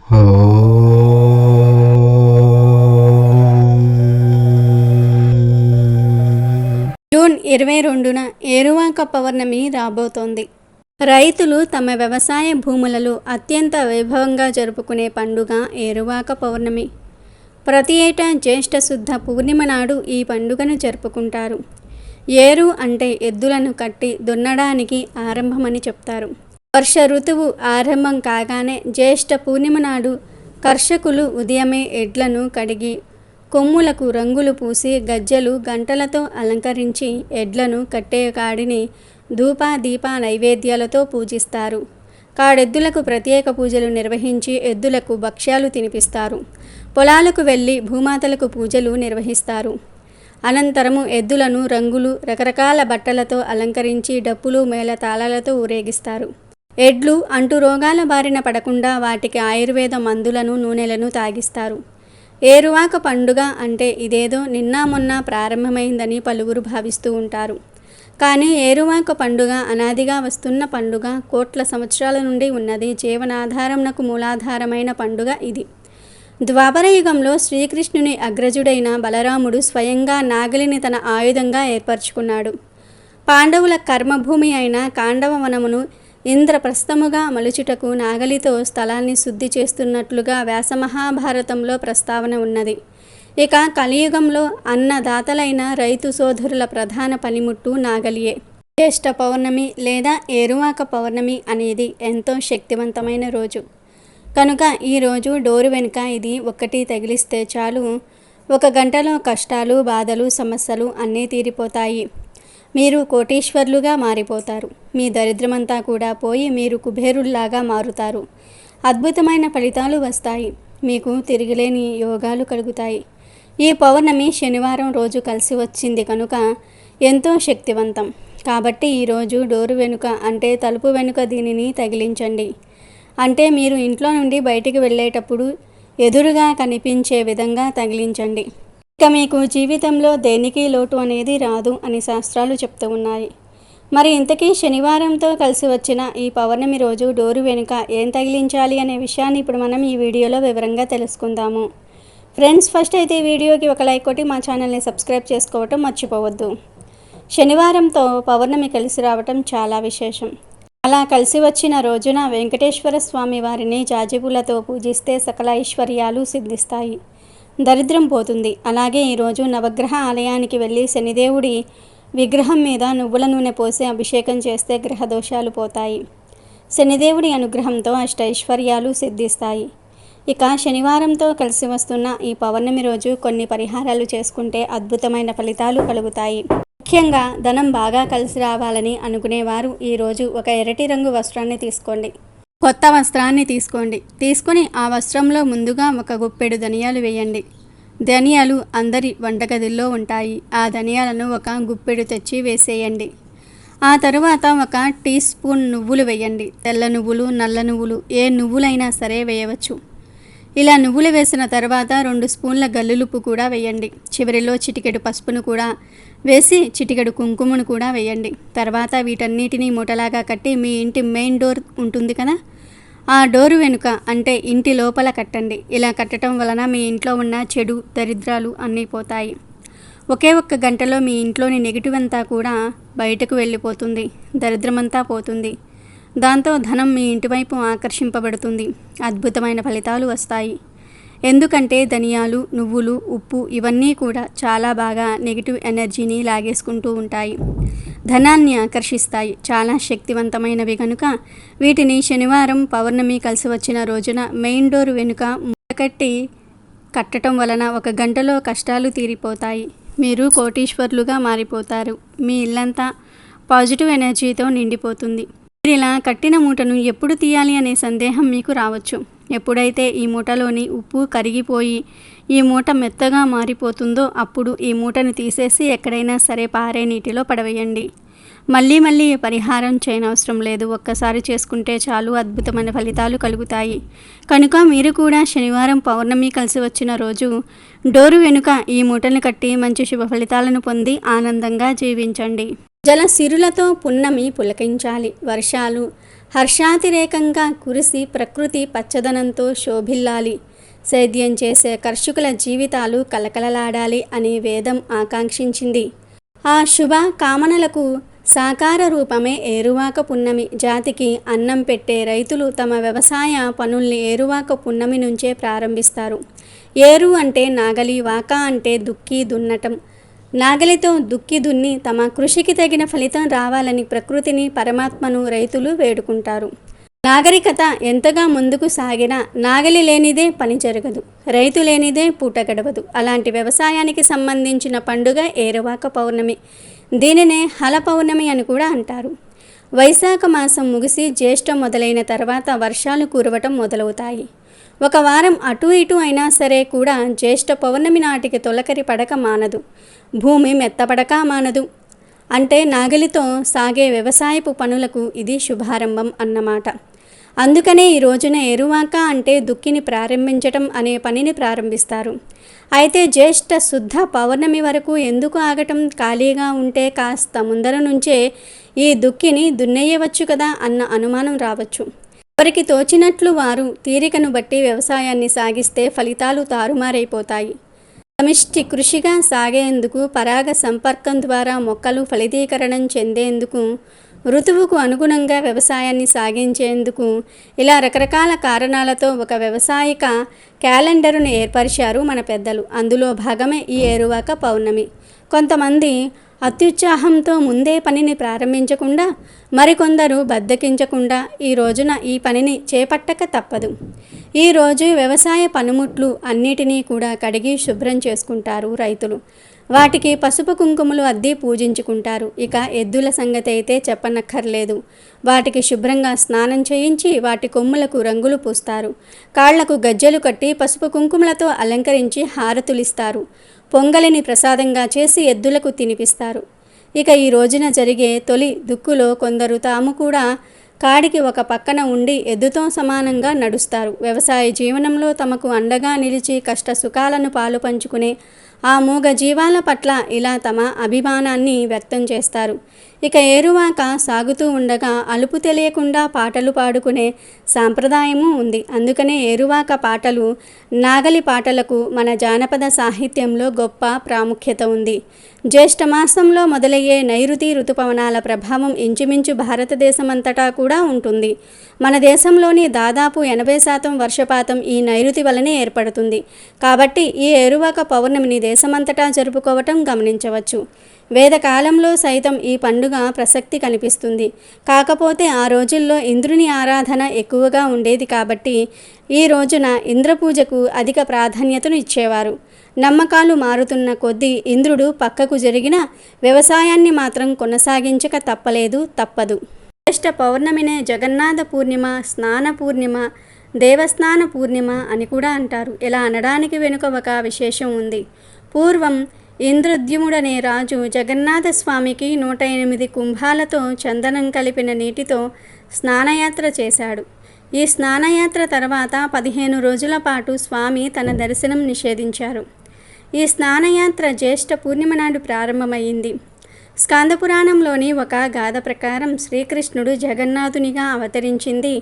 June 22న ఏరువాక పౌర్ణమి రాబోతోంది. రైతులు తమ వ్యవసాయ భూములలో అత్యంత వైభవంగా జరుపుకునే పండుగ ఏరువాక పౌర్ణమి. ప్రతి ఏటా జ్యేష్ఠ శుద్ధ పూర్ణిమ నాడు ఈ పండుగను జరుపుకుంటారు. ఏరు అంటే ఎద్దులను కట్టి దున్నడానికి ఆరంభమని చెప్తారు. వర్ష ఋతువు ఆరంభం కాగానే జ్యేష్ఠ పూర్ణిమ నాడు కర్షకులు ఉదయమే ఎడ్లను కడిగి కొమ్ములకు రంగులు పూసి గజ్జెలు గంటలతో అలంకరించి ఎడ్లను కట్టే కాడిని ధూప దీప నైవేద్యాలతో పూజిస్తారు. కాడెద్దులకు ప్రత్యేక పూజలు నిర్వహించి ఎద్దులకు భక్ష్యాలు తినిపిస్తారు. పొలాలకు వెళ్ళి భూమాతలకు పూజలు నిర్వహిస్తారు. అనంతరము ఎద్దులను రంగులు రకరకాల బట్టలతో అలంకరించి డప్పులు మేళతాళాలతో ఊరేగిస్తారు. ఎడ్లు అంటు రోగాల బారిన పడకుండా వాటికి ఆయుర్వేద మందులను నూనెలను తాగిస్తారు. ఏరువాక పండుగ అంటే ఇదేదో నిన్న మొన్న ప్రారంభమైందని పలువురు భావిస్తూ ఉంటారు. కానీ ఏరువాక పండుగ అనాదిగా వస్తున్న పండుగ. కోట్ల సంవత్సరాల నుండి ఉన్నది. జీవనాధారంనకు మూలాధారమైన పండుగ ఇది. ద్వాపర యుగంలో శ్రీకృష్ణుని అగ్రజుడైన బలరాముడు స్వయంగా నాగలిని తన ఆయుధంగా ఏర్పరచుకున్నాడు. పాండవుల కర్మభూమి అయిన కాండవ వనమును ఇంద్రప్రస్థముగా మలుచుటకు నాగలితో స్థలాన్ని శుద్ధి చేస్తున్నట్లుగా వ్యాసమహాభారతంలో ప్రస్తావన ఉన్నది. ఇక కలియుగంలో అన్నదాతలైన రైతు సోదరుల ప్రధాన పనిముట్టు నాగలియే. జ్యేష్ఠ పౌర్ణమి లేదా ఏరువాక పౌర్ణమి అనేది ఎంతో శక్తివంతమైన రోజు కనుక ఈరోజు డోరు వెనుక ఇది ఒక్కటి తగిలిస్తే చాలు, 1 గంటలో కష్టాలు బాధలు సమస్యలు అన్నీ తీరిపోతాయి. మీరు కోటీశ్వర్లుగా మారిపోతారు. మీ దరిద్రమంతా కూడా పోయి మీరు కుబేరుల్లాగా మారుతారు. అద్భుతమైన ఫలితాలు వస్తాయి. మీకు తిరిగిలేని యోగాలు కలుగుతాయి. ఈ పౌర్ణమి శనివారం రోజు కలిసి వచ్చింది కనుక ఎంతో శక్తివంతం. కాబట్టి ఈరోజు డోరు వెనుక అంటే తలుపు వెనుక దీనిని తగిలించండి. అంటే మీరు ఇంట్లో నుండి బయటికి వెళ్ళేటప్పుడు ఎదురుగా కనిపించే విధంగా తగిలించండి. ఇక మీకు జీవితంలో దేనికి లోటు అనేది రాదు అని శాస్త్రాలు చెప్తూ ఉన్నాయి. మరి ఇంతకీ శనివారంతో కలిసి వచ్చిన ఈ పౌర్ణమి రోజు డోరు వెనుక ఏం తగిలించాలి అనే విషయాన్ని ఇప్పుడు మనం ఈ వీడియోలో వివరంగా తెలుసుకుందాము. ఫ్రెండ్స్, ఫస్ట్ అయితే ఈ వీడియోకి ఒక లైక్ కొట్టి మా ఛానల్ని సబ్స్క్రైబ్ చేసుకోవటం మర్చిపోవద్దు. శనివారంతో పౌర్ణమి కలిసి రావటం చాలా విశేషం. అలా కలిసి వచ్చిన రోజున వెంకటేశ్వర స్వామి వారిని జాజిపూలతో పూజిస్తే సకల ఐశ్వర్యాలు సిద్ధిస్తాయి, దరిద్రం పోతుంది. అలాగే ఈరోజు నవగ్రహ ఆలయానికి వెళ్ళి శనిదేవుడి విగ్రహం మీద నువ్వుల నూనె పోసి అభిషేకం చేస్తే గ్రహ దోషాలు పోతాయి. శనిదేవుడి అనుగ్రహంతో అష్టైశ్వర్యాలు సిద్ధిస్తాయి. ఇక శనివారంతో కలిసి వస్తున్న ఈ పౌర్ణమి రోజు కొన్ని పరిహారాలు చేసుకుంటే అద్భుతమైన ఫలితాలు కలుగుతాయి. ముఖ్యంగా ధనం బాగా కలిసి రావాలని అనుకునేవారు ఈరోజు ఒక ఎర్రటి రంగు వస్త్రాన్ని తీసుకోండి. కొత్త వస్త్రాన్ని తీసుకొని ఆ వస్త్రంలో ముందుగా ఒక గుప్పెడు ధనియాలు వేయండి. ధనియాలు అందరి వంటగదిలో ఉంటాయి. ఆ ధనియాలను ఒక గుప్పెడు తెచ్చి వేసేయండి. ఆ తరువాత 1 టీ స్పూన్ నువ్వులు వేయండి. తెల్ల నువ్వులు, నల్ల నువ్వులు ఏ నువ్వులైనా సరే వేయవచ్చు. ఇలా నువ్వులు వేసిన తర్వాత 2 స్పూన్ల గల్లులుప్పు కూడా వేయండి. చివరిలో చిటికెడు పసుపును కూడా వేసి చిటికెడు కుంకుమను కూడా వేయండి. తర్వాత వీటన్నిటినీ మూటలాగా కట్టి మీ ఇంటి మెయిన్ డోర్ ఉంటుంది కదా, ఆ డోరు వెనుక అంటే ఇంటి లోపల కట్టండి. ఇలా కట్టడం వలన మీ ఇంట్లో ఉన్న చెడు దరిద్రాలు అన్నీ పోతాయి. ఒకే 1 గంటలో మీ ఇంట్లోని నెగిటివ్ అంతా కూడా బయటకు వెళ్ళిపోతుంది. దరిద్రమంతా పోతుంది. దాంతో ధనం మీ ఇంటివైపు ఆకర్షింపబడుతుంది. అద్భుతమైన ఫలితాలు వస్తాయి. ఎందుకంటే ధనియాలు, నువ్వులు, ఉప్పు ఇవన్నీ కూడా చాలా బాగా నెగిటివ్ ఎనర్జీని లాగేసుకుంటూ ఉంటాయి. ధనాన్ని ఆకర్షిస్తాయి. చాలా శక్తివంతమైనవి కనుక వీటిని శనివారం పౌర్ణమి కలిసి వచ్చిన రోజున మెయిన్ డోర్ వెనుక మూటకట్టి కట్టడం వలన 1 గంటలో కష్టాలు తీరిపోతాయి. మీరు కోటీశ్వర్లుగా మారిపోతారు. మీ ఇల్లంతా పాజిటివ్ ఎనర్జీతో నిండిపోతుంది. మీరు ఇలా కట్టిన మూటను ఎప్పుడు తీయాలి అనే సందేహం మీకు రావచ్చు. ఎప్పుడైతే ఈ మూటలోని ఉప్పు కరిగిపోయి ఈ మూట మెత్తగా మారిపోతుందో అప్పుడు ఈ మూటను తీసేసి ఎక్కడైనా సరే పారే నీటిలో పడవేయండి. మళ్ళీ పరిహారం చేయనవసరం లేదు. ఒక్కసారి చేసుకుంటే చాలు, అద్భుతమైన ఫలితాలు కలుగుతాయి. కనుక మీరు కూడా శనివారం పౌర్ణమి కలిసి వచ్చిన రోజు డోరు వెనుక ఈ మూటను కట్టి మంచి శుభ ఫలితాలను పొంది ఆనందంగా జీవించండి. జల సిరులతో పున్నమి పులకించాలి. వర్షాలు హర్షాతిరేకంగా కురిసి ప్రకృతి పచ్చదనంతో శోభిల్లాలి. సేద్యం చేసే కర్షకుల జీవితాలు కలకలలాడాలి అని వేదం ఆకాంక్షించింది. ఆ శుభ కామనలకు సాకార రూపమే ఏరువాక పున్నమి. జాతికి అన్నం పెట్టే రైతులు తమ వ్యవసాయ పనుల్ని ఏరువాక పున్నమి నుంచే ప్రారంభిస్తారు. ఏరు అంటే నాగలి, వాక అంటే దుక్కి దున్నటం. నాగలితో దుక్కి దున్ని తమ కృషికి తగిన ఫలితం రావాలని ప్రకృతిని, పరమాత్మను రైతులు వేడుకుంటారు. నాగరికత ఎంతగా ముందుకు సాగినా నాగలి లేనిదే పని జరగదు, రైతు లేనిదే పూట గడవదు. అలాంటి వ్యవసాయానికి సంబంధించిన పండుగ ఏరువాక పౌర్ణమి. దీనినే హల పౌర్ణమి అని కూడా అంటారు. వైశాఖ మాసం ముగిసి జ్యేష్ఠం మొదలైన తర్వాత వర్షాలు కురవటం మొదలవుతాయి. ఒక వారం అటు ఇటు అయినా సరే కూడా జ్యేష్ఠ పౌర్ణమి నాటికి తొలకరి పడక మానదు, భూమి మెత్తపడక మానదు. అంటే నాగలితో సాగే వ్యవసాయపు పనులకు ఇది శుభారంభం అన్నమాట. అందుకనే ఈ రోజున ఏరువాక అంటే దుక్కిని ప్రారంభించటం అనే పనిని ప్రారంభిస్తారు. అయితే జ్యేష్ఠ శుద్ధ పౌర్ణమి వరకు ఎందుకు ఆగటం? ఖాళీగా ఉంటే కాస్త ముందర నుంచే ఈ దుక్కిని దున్నేయవచ్చు కదా అన్న అనుమానం రావచ్చు. ఎవరికి తోచినట్లు వారు తీరికను బట్టి వ్యవసాయాన్ని సాగిస్తే ఫలితాలు తారుమారైపోతాయి. సమిష్టి కృషిగా సాగేందుకు, పరాగ సంపర్కం ద్వారా మొక్కలు ఫలితీకరణం చెందేందుకు, ఋతువుకు అనుగుణంగా వ్యవసాయాన్ని సాగించేందుకు ఇలా రకరకాల కారణాలతో ఒక వ్యవసాయిక క్యాలెండర్ను ఏర్పరిచారు మన పెద్దలు. అందులో భాగమే ఈ ఏరువాక పౌర్ణమి. కొంతమంది అత్యుత్సాహంతో ముందే పనిని ప్రారంభించకుండా, మరికొందరు బద్దకించకుండా ఈ రోజున ఈ పనిని చేపట్టక తప్పదు. ఈరోజు వ్యవసాయ పనిముట్లు అన్నిటినీ కూడా కడిగి శుభ్రం చేసుకుంటారు రైతులు. వాటికి పసుపు కుంకుమలు అద్ది పూజించుకుంటారు. ఇక ఎద్దుల సంగతి అయితే చెప్పనక్కర్లేదు. వాటికి శుభ్రంగా స్నానం చేయించి వాటి కొమ్ములకు రంగులు పూస్తారు. కాళ్లకు గజ్జెలు కట్టి పసుపు కుంకుమలతో అలంకరించి హారతులిస్తారు. పొంగలిని ప్రసాదంగా చేసి ఎద్దులకు తినిపిస్తారు. ఇక ఈ రోజున జరిగే తొలి దుక్కులో కొందరు తాము కూడా కాడికి ఒక పక్కన ఉండి ఎద్దుతో సమానంగా నడుస్తారు. వ్యవసాయ జీవనంలో తమకు అండగా నిలిచి కష్ట సుఖాలను పాలు పంచుకునే ఆ మూగ జీవాల పట్ల ఇలా తమ అభిమానాన్ని వ్యక్తం చేస్తారు. ఇక ఏరువాక సాగుతూ ఉండగా అలుపు తెలియకుండా పాటలు పాడుకునే సాంప్రదాయము ఉంది. అందుకనే ఏరువాక పాటలు, నాగలి పాటలకు మన జానపద సాహిత్యంలో గొప్ప ప్రాముఖ్యత ఉంది. జ్యేష్ఠ మాసంలో మొదలయ్యే నైరుతి ఋతుపవనాల ప్రభావం ఇంచుమించు భారతదేశమంతటా కూడా ఉంటుంది. మన దేశంలోని దాదాపు 80% వర్షపాతం ఈ నైరుతి వలనే ఏర్పడుతుంది. కాబట్టి ఈ ఏరువాక పౌర్ణమిని దేశమంతటా జరుపుకోవటం గమనించవచ్చు. వేదకాలంలో సైతం ఈ పండుగ ప్రసక్తి కనిపిస్తుంది. కాకపోతే ఆ రోజుల్లో ఇంద్రుని ఆరాధన ఎక్కువగా ఉండేది కాబట్టి ఈ రోజున ఇంద్రపూజకు అధిక ప్రాధాన్యతను ఇచ్చేవారు. నమ్మకాలు మారుతున్న కొద్దీ ఇంద్రుడు పక్కకు జరిగిన వ్యవసాయాన్ని మాత్రం కొనసాగించక తప్పదు. జ్యేష్ఠ పౌర్ణమినే జగన్నాథ పూర్ణిమ, స్నాన పూర్ణిమ, దేవస్నాన పూర్ణిమ అని కూడా అంటారు. ఇలా అనడానికి వెనుక ఒక విశేషం ఉంది. పూర్వం ఇంద్రద్యుముడనే రాజు జగన్నాథ స్వామికి 108 కుంభాలతో చందనం కలిపిన నీటితో స్నానయాత్ర చేశాడు. ఈ స్నానయాత్ర తర్వాత 15 రోజుల పాటు స్వామి తన దర్శనం నిషేధించారు. ఈ స్నానయాత్ర జ్యేష్ఠ పూర్ణిమ నాడు ప్రారంభమైంది. స్కాందపురాణంలోని ఒక గాథ ప్రకారం శ్రీకృష్ణుడు జగన్నాథునిగా అవతరించింది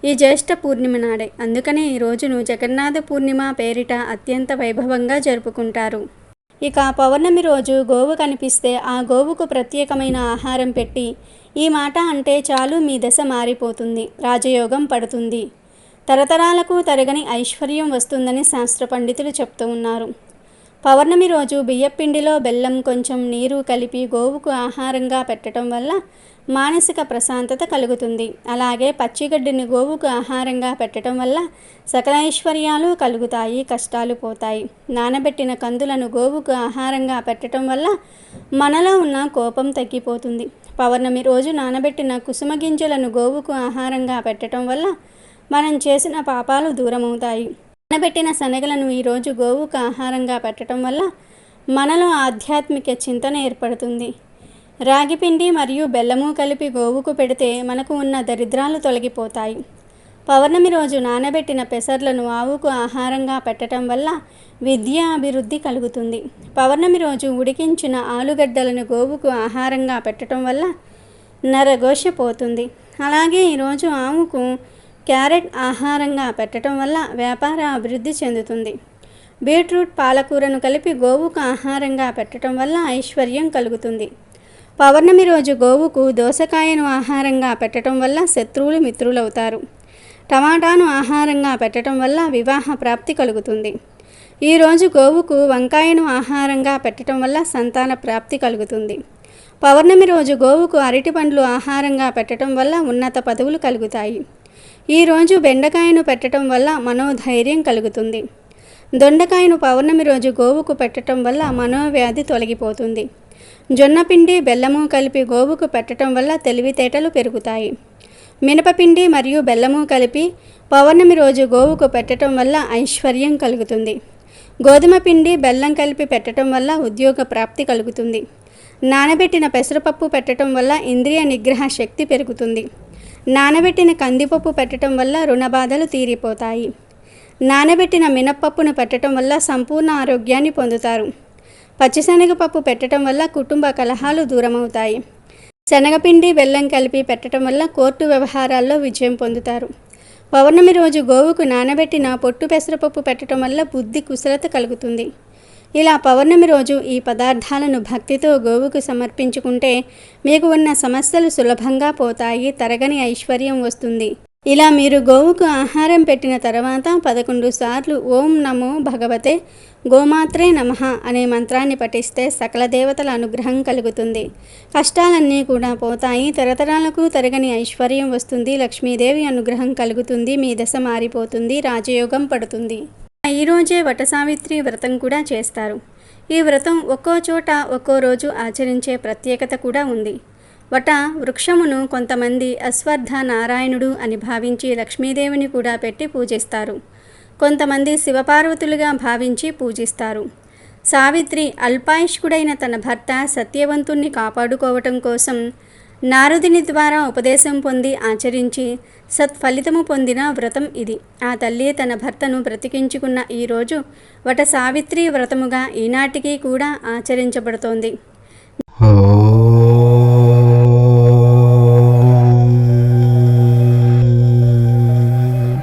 ఈ జ్యేష్ఠ పూర్ణిమ నాడే. అందుకనే ఈ రోజును జగన్నాథ పూర్ణిమ పేరిట అత్యంత వైభవంగా జరుపుకుంటారు. ఇక పౌర్ణమి రోజు గోవు కనిపిస్తే ఆ గోవుకు ప్రత్యేకమైన ఆహారం పెట్టి ఈ మాట అంటే చాలు మీ దశ మారిపోతుంది, రాజయోగం పడుతుంది, తరతరాలకు తరగని ఐశ్వర్యం వస్తుందని శాస్త్ర పండితులు చెప్తూ ఉన్నారు. పౌర్ణమి రోజు బియ్యపిండిలో బెల్లం, కొంచెం నీరు కలిపి గోవుకు ఆహారంగా పెట్టడం వల్ల మానసిక ప్రశాంతత కలుగుతుంది. అలాగే పచ్చిగడ్డిని గోవుకు ఆహారంగా పెట్టడం వల్ల సకల ఐశ్వర్యాలు కలుగుతాయి, కష్టాలు పోతాయి. నానబెట్టిన కందులను గోవుకు ఆహారంగా పెట్టడం వల్ల మనలో ఉన్న కోపం తగ్గిపోతుంది. పౌర్ణమి రోజు నానబెట్టిన కుసుమ గింజలను గోవుకు ఆహారంగా పెట్టడం వల్ల మనం చేసిన పాపాలు దూరమవుతాయి. నానబెట్టిన శనగలను ఈరోజు గోవుకు ఆహారంగా పెట్టడం వల్ల మనలో ఆధ్యాత్మిక చింతన ఏర్పడుతుంది. రాగిపిండి మరియు బెల్లము కలిపి గోవుకు పెడితే మనకు ఉన్న దరిద్రాలు తొలగిపోతాయి. పౌర్ణమి రోజు నానబెట్టిన పెసర్లను ఆవుకు ఆహారంగా పెట్టడం వల్ల విద్యా అభివృద్ధి కలుగుతుంది. పౌర్ణమి రోజు ఉడికించిన ఆలుగడ్డలను గోవుకు ఆహారంగా పెట్టడం వల్ల నరఘోష పోతుంది. అలాగే ఈరోజు ఆవుకు క్యారెట్ ఆహారంగా పెట్టడం వల్ల వ్యాపార అభివృద్ధి చెందుతుంది. బీట్రూట్ పాలకూరను కలిపి గోవుకు ఆహారంగా పెట్టడం వల్ల ఐశ్వర్యం కలుగుతుంది. పౌర్ణమి రోజు గోవుకు దోసకాయను ఆహారంగా పెట్టడం వల్ల శత్రువులు మిత్రులవుతారు. టమాటాను ఆహారంగా పెట్టడం వల్ల వివాహ ప్రాప్తి కలుగుతుంది. ఈరోజు గోవుకు వంకాయను ఆహారంగా పెట్టడం వల్ల సంతాన ప్రాప్తి కలుగుతుంది. పౌర్ణమి రోజు గోవుకు అరటి పండ్లు ఆహారంగా పెట్టడం వల్ల ఉన్నత పదవులు కలుగుతాయి. ఈరోజు బెండకాయను పెట్టడం వల్ల మనోధైర్యం కలుగుతుంది. దొండకాయను పౌర్ణమి రోజు గోవుకు పెట్టడం వల్ల మనోవ్యాధి తొలగిపోతుంది. జొన్నపిండి బెల్లము కలిపి గోవుకు పెట్టడం వల్ల తెలివితేటలు పెరుగుతాయి. మినపపిండి మరియు బెల్లము కలిపి పౌర్ణమి రోజు గోవుకు పెట్టడం వల్ల ఐశ్వర్యం కలుగుతుంది. గోధుమ పిండి బెల్లం కలిపి పెట్టడం వల్ల ఉద్యోగ ప్రాప్తి కలుగుతుంది. నానబెట్టిన పెసరపప్పు పెట్టడం వల్ల ఇంద్రియ నిగ్రహ శక్తి పెరుగుతుంది. నానబెట్టిన కందిపప్పు పెట్టడం వల్ల రుణబాధలు తీరిపోతాయి. నానబెట్టిన మినప్పప్పును పెట్టడం వల్ల సంపూర్ణ ఆరోగ్యాన్ని పొందుతారు. పచ్చిశనగపప్పు పెట్టడం వల్ల కుటుంబ కలహాలు దూరమవుతాయి. శనగపిండి బెల్లం కలిపి పెట్టడం వల్ల కోర్టు వ్యవహారాల్లో విజయం పొందుతారు. పౌర్ణమి రోజు గోవుకు నానబెట్టిన పొట్టు పెసరపప్పు పెట్టడం వల్ల బుద్ధి కుశలత కలుగుతుంది. ఇలా పౌర్ణమి రోజు ఈ పదార్థాలను భక్తితో గోవుకు సమర్పించుకుంటే మీకు ఉన్న సమస్యలు సులభంగా పోతాయి, తరగని ఐశ్వర్యం వస్తుంది. ఇలా మీరు గోవుకు ఆహారం పెట్టిన తర్వాత 11 సార్లు ఓం నమో భగవతే గోమాత్రే నమః అనే మంత్రాన్ని పఠిస్తే సకల దేవతల అనుగ్రహం కలుగుతుంది. కష్టాలన్నీ కూడా పోతాయి. తరతరాలకు తరగని ఐశ్వర్యం వస్తుంది. లక్ష్మీదేవి అనుగ్రహం కలుగుతుంది. మీ దశ మారిపోతుంది. రాజయోగం పడుతుంది. ఈరోజే వట సావిత్రి వ్రతం కూడా చేస్తారు. ఈ వ్రతం ఒక్కో చోట ఒక్కో రోజు ఆచరించే ప్రత్యేకత కూడా ఉంది. వట వృక్షమును కొంతమంది అశ్వత్థ నారాయణుడు అని భావించి లక్ష్మీదేవిని కూడా పెట్టి పూజిస్తారు. కొంతమంది శివపార్వతులుగా భావించి పూజిస్తారు. సావిత్రి అల్పాయుష్కుడైన తన భర్త సత్యవంతుణ్ణి కాపాడుకోవటం కోసం నారదుని ద్వారా ఉపదేశం పొంది ఆచరించి సత్ఫలితము పొందిన వ్రతం ఇది. ఆ తల్లి తన భర్తను బ్రతికించుకున్న ఈరోజు వట సావిత్రి వ్రతముగా ఈనాటికి కూడా ఆచరించబడుతోంది.